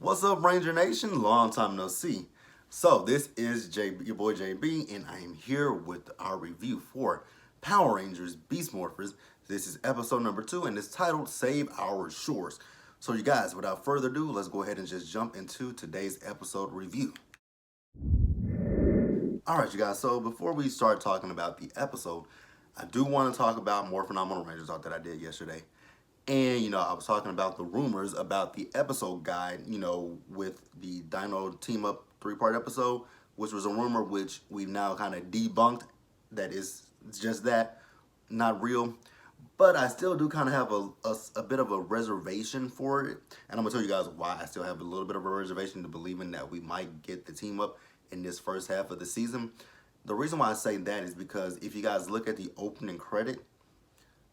What's up, Ranger Nation? Long time no see. So this is your boy JB, and I am here with our review for Power Rangers Beast Morphers. This is episode number 2, and it's titled "Save Our Shores." So, you guys, without further ado, let's go ahead and just jump into today's episode review. All right, you guys. So before we start talking about the episode, I do want to talk about more phenomenal Rangers talk that I did yesterday. And, I was talking about the rumors about the episode guide, with the Dino Team Up 3-part episode, which was a rumor which we've now kind of debunked that is just that, not real. But I still do kind of have a bit of a reservation for it. And I'm going to tell you guys why I still have a little bit of a reservation to believing that we might get the team up in this first half of the season. The reason why I say that is because if you guys look at the opening credit,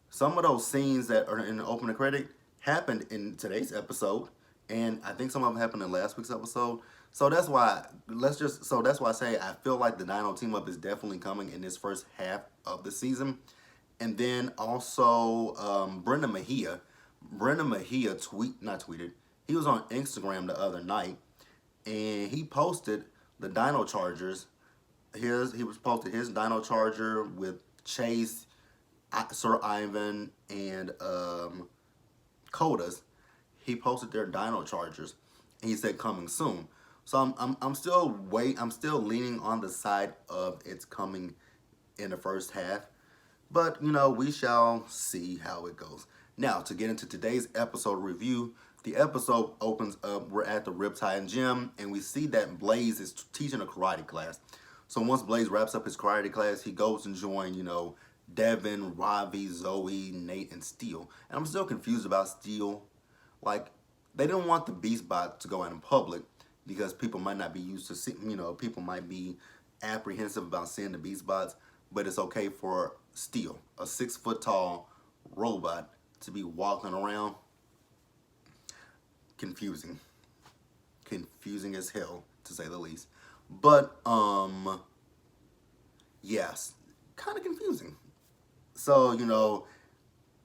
some of those scenes that are in the opening credit happened in today's episode, and I think some of them happened in last week's episode. So that's why that's why I say I feel like the Dino team up is definitely coming in this first half of the season. And then also Brendan Mejia not tweeted. He was on Instagram the other night, and he posted the Dino Chargers. He was posted his Dino Charger with Chase, Sir Ivan, and Kodas. He posted their Dino Chargers, and he said coming soon. So I'm still leaning on the side of it's coming in the first half, but we shall see how it goes. Now to get into today's episode review, the episode opens up. We're at the Riptide Gym, and we see that Blaze is teaching a karate class. So once Blaze wraps up his karate class, he goes and join Devin, Ravi, Zoe, Nate, and Steel. And I'm still confused about Steel. Like, they didn't want the Beast Bot to go out in public because people might not be used to see, people might be apprehensive about seeing the Beast Bots, but it's okay for Steel, a 6-foot tall robot, to be walking around. Confusing. Confusing as hell, to say the least. But, yes, kind of confusing. So,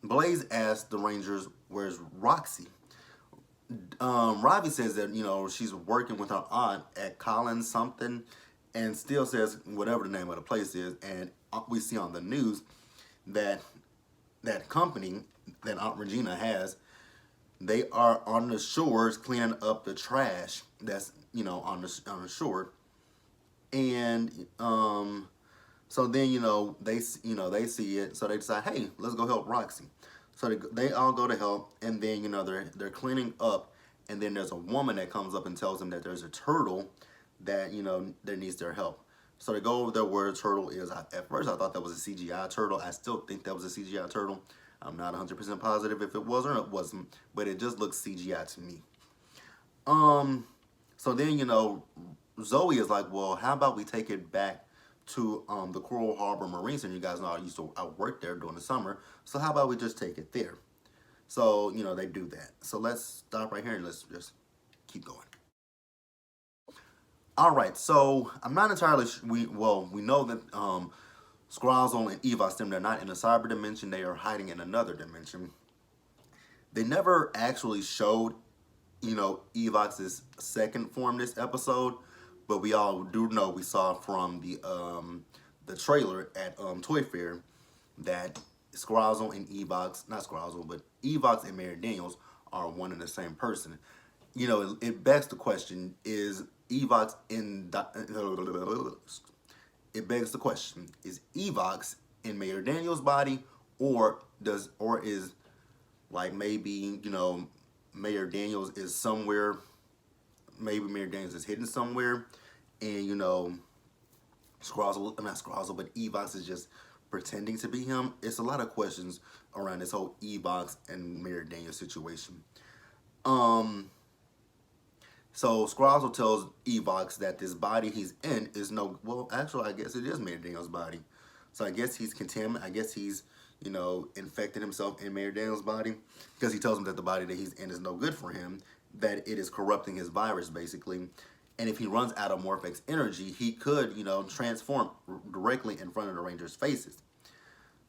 Blaze asked the Rangers, where's Roxy? Ravi says that, she's working with her aunt at Collins something, and Steel says whatever the name of the place is, and we see on the news that that company that Aunt Regina has, they are on the shores cleaning up the trash that's, on the shore. And so then they see it, so they decide, hey, let's go help Roxy. So they all go to help, and then they're cleaning up, and then there's a woman that comes up and tells them that there's a turtle that that needs their help. So they go over there where a turtle is. At first I thought that was a CGI turtle. I still think that was a CGI turtle. I'm not 100% positive if it was or it wasn't, but it just looks CGI to me. So then Zoe is like, well, how about we take it back to the Coral Harbor Marine Center? You guys know I worked there during the summer. So how about we just take it there? So, they do that. So let's stop right here and let's just keep going. All right, so I'm not entirely we know that Skrull and Evox, they're not in a cyber dimension. They are hiding in another dimension. They never actually showed Evox's second form this episode, but we all do know, we saw from the trailer at Toy Fair that Skrull and Evox, not Skrull, but Evox and Mary Daniels are one and the same person. It begs the question: is Evox it begs the question: is Evox in Mayor Daniels' body, or is like maybe Mayor Daniels is somewhere? Maybe Mayor Daniels is hidden somewhere, and Skrull, not Skrull, but Evox is just pretending to be him. It's a lot of questions around this whole Evox and Mayor Daniels situation. So Skrull tells Evox that this body he's in is actually I guess it is Mayor Daniels' body. So I guess he's contaminated. I guess he's, infected himself in Mayor Daniels' body, because he tells him that the body that he's in is no good for him, that it is corrupting his virus basically. And if he runs out of Morphex energy, he could, transform directly in front of the Rangers' faces.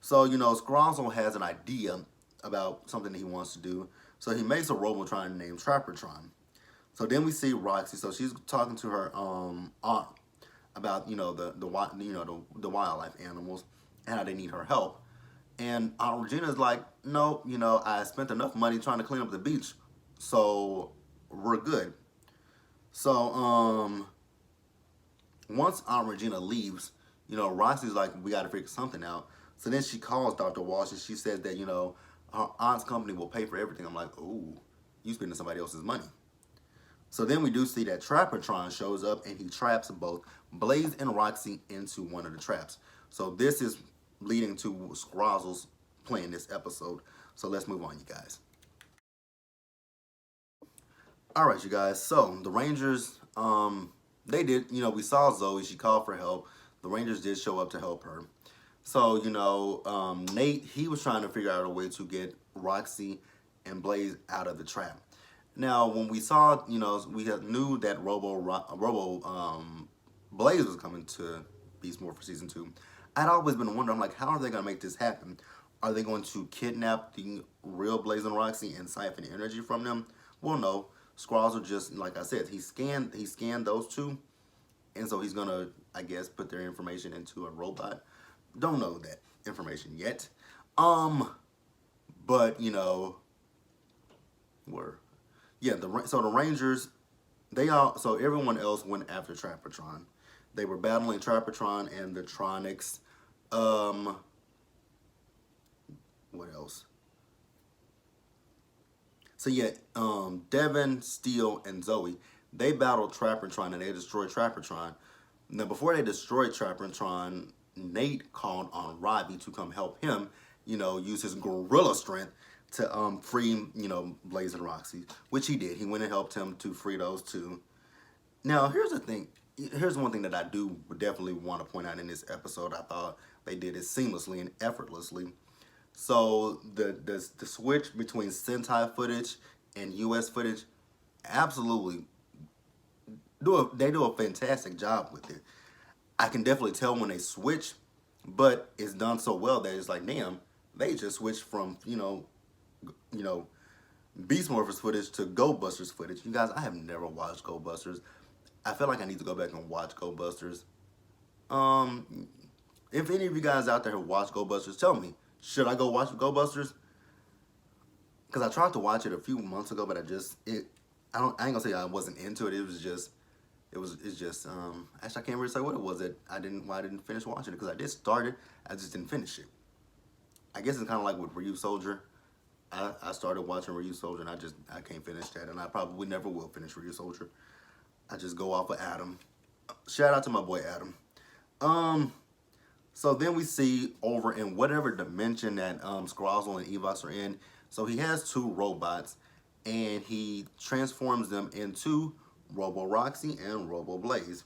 So, Skrull has an idea about something that he wants to do. So he makes a Robotron named Trappertron. So then we see Roxy. So she's talking to her aunt about the wildlife animals and how they need her help. And Aunt Regina's like, no, I spent enough money trying to clean up the beach, so we're good. So once Aunt Regina leaves, Roxy's like, we got to figure something out. So then she calls Dr. Walsh and she says that her aunt's company will pay for everything. I'm like, ooh, you spending somebody else's money. So then we do see that Trappertron shows up and he traps both Blaze and Roxy into one of the traps. So this is leading to Scrozzles playing this episode. So let's move on, you guys. All right, you guys. So the Rangers, they did, we saw Zoe. She called for help. The Rangers did show up to help her. So, Nate, he was trying to figure out a way to get Roxy and Blaze out of the trap. Now, when we saw, we knew that Blaze was coming to Beast Morphers Season 2. I'd always been wondering, I'm like, how are they going to make this happen? Are they going to kidnap the real Blaze and Roxy and siphon energy from them? Well, no. Squirrels are just, like I said, he scanned those two. And so he's going to, I guess, put their information into a robot. Don't know that information yet. But, were. Yeah, so the Rangers, so everyone else went after Trappertron. They were battling Trappertron and the Tronics. What else? So yeah, Devin, Steele, and Zoe, they battled Trappertron and they destroyed Trappertron. Now before they destroyed Trappertron, Nate called on Robbie to come help him, use his gorilla strength to free, Blaze and Roxy, which he did. He went and helped him to free those two. Now here's the thing. Here's one thing that I do definitely want to point out in this episode. I thought they did it seamlessly and effortlessly. So the switch between Sentai footage and US footage, absolutely they do a fantastic job with it. I can definitely tell when they switch, but it's done so well that it's like, damn, they just switched from Beast Morphers footage to Go Busters footage. You guys, I have never watched Go Busters. I feel like I need to go back and watch Go Busters. If any of you guys out there have watched Go Busters, tell me, should I go watch Go Busters? Because I tried to watch it a few months ago, but I ain't gonna say I wasn't into it. It's just actually I can't really say what it was that why I didn't finish watching it, because I did start it, I just didn't finish it. I guess it's kind of like with Ryu Soldier. I started watching Ryu Soldier and I can't finish that, and I probably never will finish Ryu Soldier. I just go off of Adam. Shout out to my boy Adam. So then we see over in whatever dimension that Scrozzle and Evox are in. So he has two robots and he transforms them into Robo Roxy and Robo Blaze.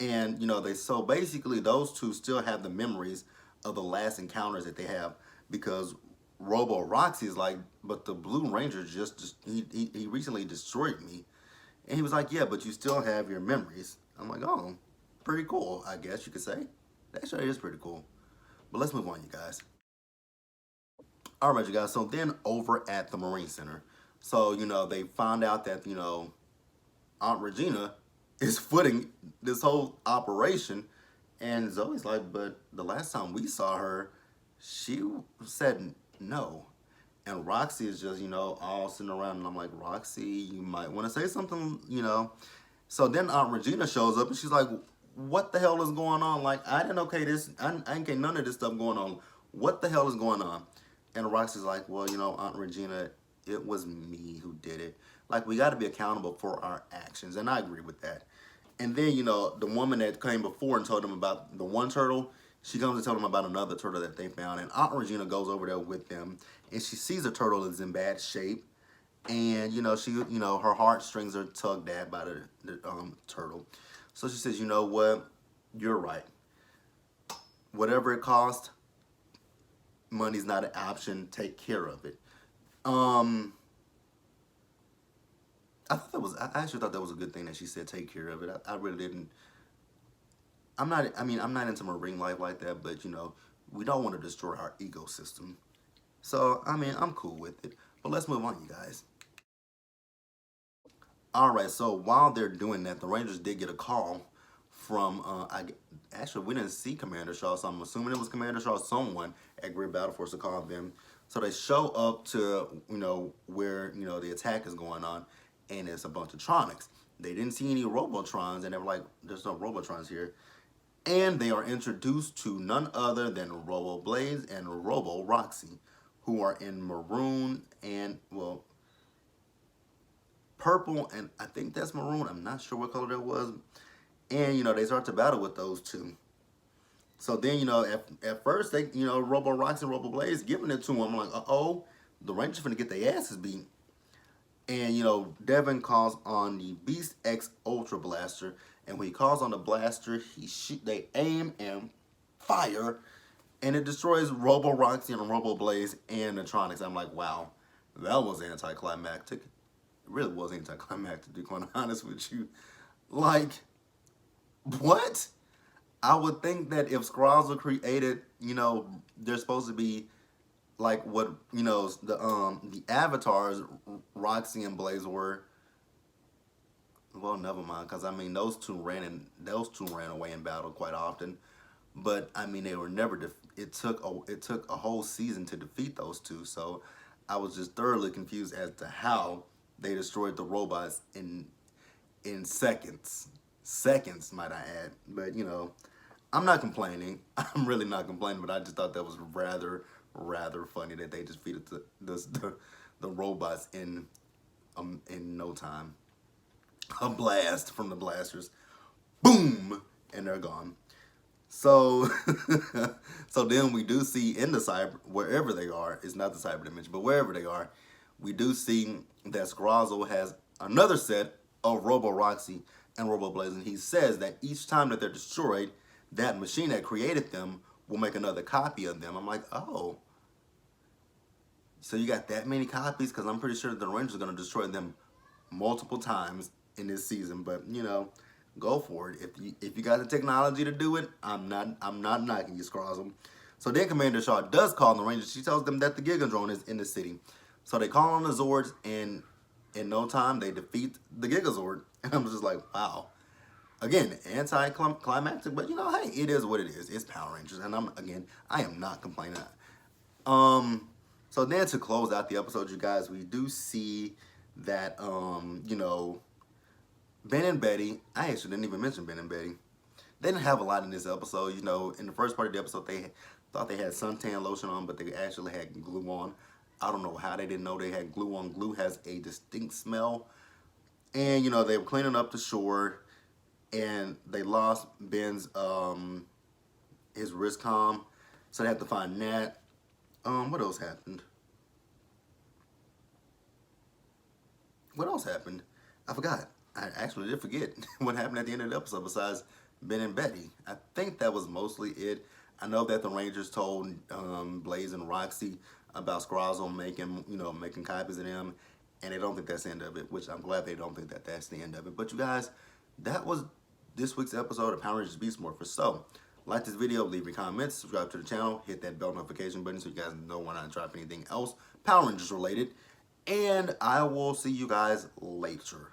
And so basically those two still have the memories of the last encounters that they have, because Robo Roxy is like, but the Blue Ranger he recently destroyed me. And he was like, yeah, but you still have your memories. I'm like, oh, pretty cool, I guess you could say. That sure is pretty cool. But let's move on, you guys. All right, you guys. So then over at the Marine Center, so, they found out that, Aunt Regina is footing this whole operation. And Zoe's like, but the last time we saw her, she said no. And Roxy is just, all sitting around. And I'm like, Roxy, you might want to say something, So then Aunt Regina shows up and she's like, what the hell is going on? Like, I didn't okay this. I ain't get none of this stuff going on. What the hell is going on? And Roxy's like, well, Aunt Regina, it was me who did it. Like, we got to be accountable for our actions. And I agree with that. And then, the woman that came before and told them about the one turtle, she comes to tell them about another turtle that they found. And Aunt Regina goes over there with them. And she sees the turtle is in bad shape. And, her heartstrings are tugged at by the turtle. So she says, you know what? You're right. Whatever it costs, money's not an option. Take care of it. I actually thought that was a good thing that she said take care of it. I really didn't. I'm not into marine life like that, but we don't want to destroy our ecosystem. So, I'm cool with it. But let's move on, you guys. All right, so while they're doing that, the Rangers did get a call from, actually, we didn't see Commander Shaw, so I'm assuming it was Commander Shaw, someone at Grid Battle Force to call them. So they show up to, where, the attack is going on, and it's a bunch of Tronics. They didn't see any Robotrons, and they were like, there's no Robotrons here. And they are introduced to none other than Robo Blaze and Robo Roxy, who are in maroon and, well, purple, and I think that's maroon. I'm not sure what color that was. And, they start to battle with those two. So then, at first, they, Robo Roxy and Robo Blaze giving it to him. I'm like, uh-oh, the Rangers finna get their asses beat. And, Devin calls on the Beast X Ultra Blaster. And when he calls on the blaster, they aim and fire. And it destroys Robo Roxy and Robo Blaze and the Tronics. I'm like, wow, that was anticlimactic. It really was anticlimactic, to be quite honest with you. Like, what? I would think that if Skrulls were created, they're supposed to be like what, the avatars Roxy and Blaze were. Well, never mind, because I mean those two ran away in battle quite often, but I mean they were never. It took a whole season to defeat those two, so I was just thoroughly confused as to how they destroyed the robots in seconds, might I add. But I'm not complaining. I'm really not complaining, but I just thought that was rather funny that they just defeated the robots in no time. A blast from the blasters, boom, and they're gone. So, so then we do see in the cyber, wherever they are, it's not the cyber dimension, but wherever they are, we do see that Scrazzo has another set of Robo Roxy and Robo Blaze, and he says that each time that they're destroyed, that machine that created them will make another copy of them. I'm like, oh, so you got that many copies? Because I'm pretty sure the Rangers are going to destroy them multiple times in this season, but go for it. If you got the technology to do it, I'm not knocking you, Scrazzo. So then Commander Shaw does call on the Rangers. She tells them that the Gigadrone is in the city. So they call on the Zords, and in no time they defeat the Gigazord. And I'm just like, wow. Again, anticlimactic, but hey, it is what it is. It's Power Rangers, and I am not complaining. So then to close out the episode, you guys, we do see that Ben and Betty, I actually didn't even mention Ben and Betty. They didn't have a lot in this episode. In the first part of the episode, they thought they had suntan lotion on, but they actually had glue on. I don't know how they didn't know they had glue on. Glue has a distinct smell. And, they were cleaning up the shore, and they lost Ben's, his wrist comm. So they had to find Nat. What else happened? What else happened? I forgot. I actually did forget what happened at the end of the episode besides Ben and Betty. I think that was mostly it. I know that the Rangers told Blaze and Roxy about Scrazzo making copies of them, and they don't think that's the end of it, which I'm glad they don't think that that's the end of it. But you guys, that was this week's episode of Power Rangers Beast Morphers. So, like this video, leave your comments, subscribe to the channel, hit that bell notification button so you guys know when I drop anything else Power Rangers related. And I will see you guys later.